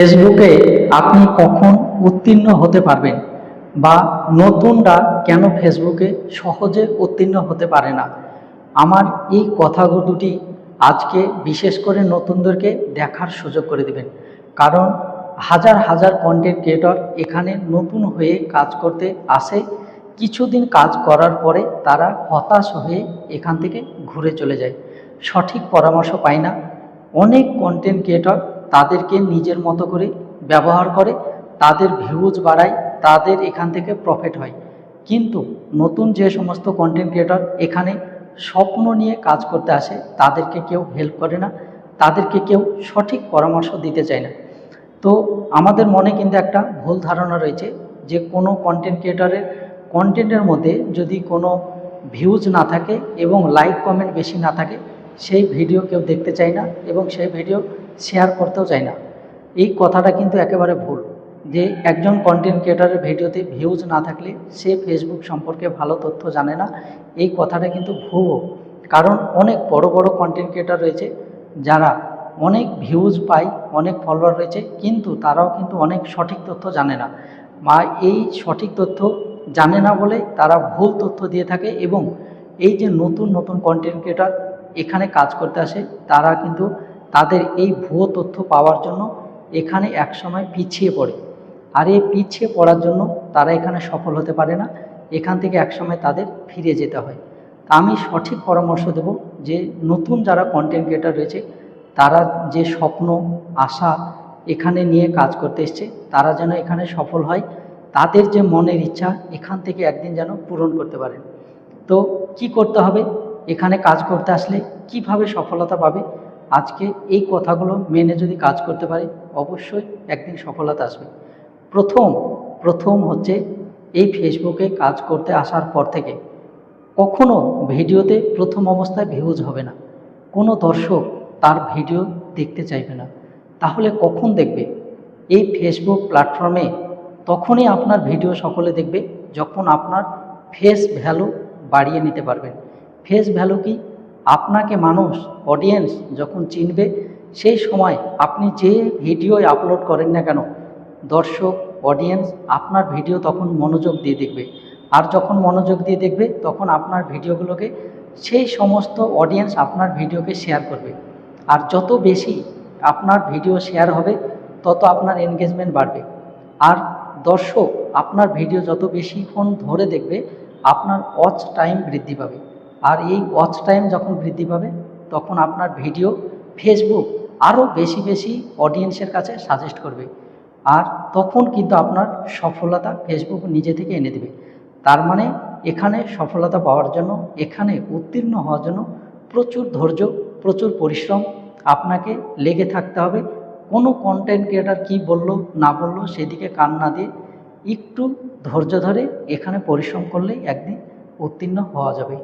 ফেসবুকে আপনি কখন উত্তীর্ণ হতে পারবেন বা নতুনরা কেন ফেসবুকে সহজে উত্তীর্ণ হতে পারে না, আমার এই কথাগুলো দুটি আজকে বিশেষ করে নতুনদেরকে দেখার সুযোগ করে দিবেন। কারণ হাজার হাজার কন্টেন্ট ক্রিয়েটর এখানে নতুন হয়ে কাজ করতে আসে, কিছুদিন কাজ করার পরে তারা হতাশ হয়ে এখান থেকে ঘুরে চলে যায়, সঠিক পরামর্শ পায় না। অনেক কন্টেন্ট ক্রিয়েটর তাদেরকে নিজের মতো করে ব্যবহার করে, তাদের ভিউজ বাড়ায়, তাদের এখান থেকে প্রফিট হয়। কিন্তু নতুন যে সমস্ত কন্টেন্ট ক্রিয়েটর এখানে স্বপ্ন নিয়ে কাজ করতে আসে, তাদেরকে কেউ হেল্প করে না, তাদেরকে কেউ সঠিক পরামর্শ দিতে চায় না। তো আমাদের মনে কিন্তু একটা ভুল ধারণা রয়েছে যে কোনো কন্টেন্ট ক্রিয়েটরের কন্টেন্টের মধ্যে যদি কোনো ভিউজ না থাকে এবং লাইক কমেন্ট বেশি না থাকে, সেই ভিডিও কেউ দেখতে চায় না এবং সেই ভিডিও শেয়ার করতেও চায় না। এই কথাটা কিন্তু একেবারে ভুল যে একজন কন্টেন্ট ক্রিয়েটরের ভিডিওতে ভিউজ না থাকলে সে ফেসবুক সম্পর্কে ভালো তথ্য জানে না। এই কথাটা কিন্তু ভুয়ো। কারণ অনেক বড় বড় কন্টেন্ট ক্রিয়েটর রয়েছে যারা অনেক ভিউজ পায়, অনেক ফলোয়ার রয়েছে, কিন্তু তারাও কিন্তু অনেক সঠিক তথ্য জানে না, বা এই সঠিক তথ্য জানে না বলে তারা ভুল তথ্য দিয়ে থাকে। এবং এই যে নতুন নতুন কন্টেন্ট ক্রিয়েটর এখানে কাজ করতে আসে, তারা কিন্তু তাদের এই ভুয়ো তথ্য পাওয়ার জন্য এখানে একসময় পিছিয়ে পড়ে। আর এই পিছিয়ে পড়ার জন্য তারা এখানে সফল হতে পারে না, এখান থেকে একসময় তাদের ফিরে যেতে হয়। তা আমি সঠিক পরামর্শ দেব যে নতুন যারা কন্টেন্ট ক্রিয়েটর রয়েছে, তারা যে স্বপ্ন আশা এখানে নিয়ে কাজ করতে এসছে, তারা যেন এখানে সফল হয়, তাদের যে মনের ইচ্ছা এখান থেকে একদিন যেন পূরণ করতে পারেন। তো কি করতে হবে এখানে কাজ করতে আসলে, কিভাবে সফলতা পাবে, আজকে এই কথাগুলো মেনে যদি কাজ করতে পারে অবশ্যই একদিন সফলতা আসবে। প্রথম প্রথম হচ্ছে এই ফেসবুকে কাজ করতে আসার পর থেকে কখনো ভিডিওতে প্রথম অবস্থায় ভিউজ হবে না, কোনো দর্শক তার ভিডিও দেখতে চাইবে না। তাহলে কখন দেখবে? এই ফেসবুক প্ল্যাটফর্মে তখনই আপনার ভিডিও সকলে দেখবে যখন আপনার ফেস ভ্যালু বাড়িয়ে নিতে পারবেন। ফেস ভ্যালু কি? আপনাকে মানুষ, অডিয়েন্স যখন চিনবে, সেই সময় আপনি যে ভিডিও আপলোড করেন না কেন, দর্শক অডিয়েন্স আপনার ভিডিও তখন মনোযোগ দিয়ে দেখবে। আর যখন মনোযোগ দিয়ে দেখবে তখন আপনার ভিডিওগুলোকে সেই সমস্ত অডিয়েন্স আপনার ভিডিওকে শেয়ার করবে। আর যত বেশি আপনার ভিডিও শেয়ার হবে তত আপনার এনগেজমেন্ট বাড়বে। আর দর্শক আপনার ভিডিও যত বেশিক্ষণ ধরে দেখবে, আপনার ওয়াচ টাইম বৃদ্ধি পাবে। আর এই ওয়াচ টাইম যখন বৃদ্ধি পাবে তখন আপনার ভিডিও ফেসবুক আরও বেশি বেশি অডিয়েন্সের কাছে সাজেস্ট করবে। আর তখন কিন্তু আপনার সফলতা ফেসবুক নিজে থেকে এনে দেবে। তার মানে এখানে সফলতা পাওয়ার জন্য, এখানে উত্তীর্ণ হওয়ার জন্য প্রচুর ধৈর্য, প্রচুর পরিশ্রম আপনাকে লেগে থাকতে হবে। কোনো কন্টেন্ট ক্রিয়েটর কী বললো না বললো সেদিকে কান না দিয়ে একটু ধৈর্য ধরে এখানে পরিশ্রম করলেই একদিন উত্তীর্ণ হওয়া যাবে।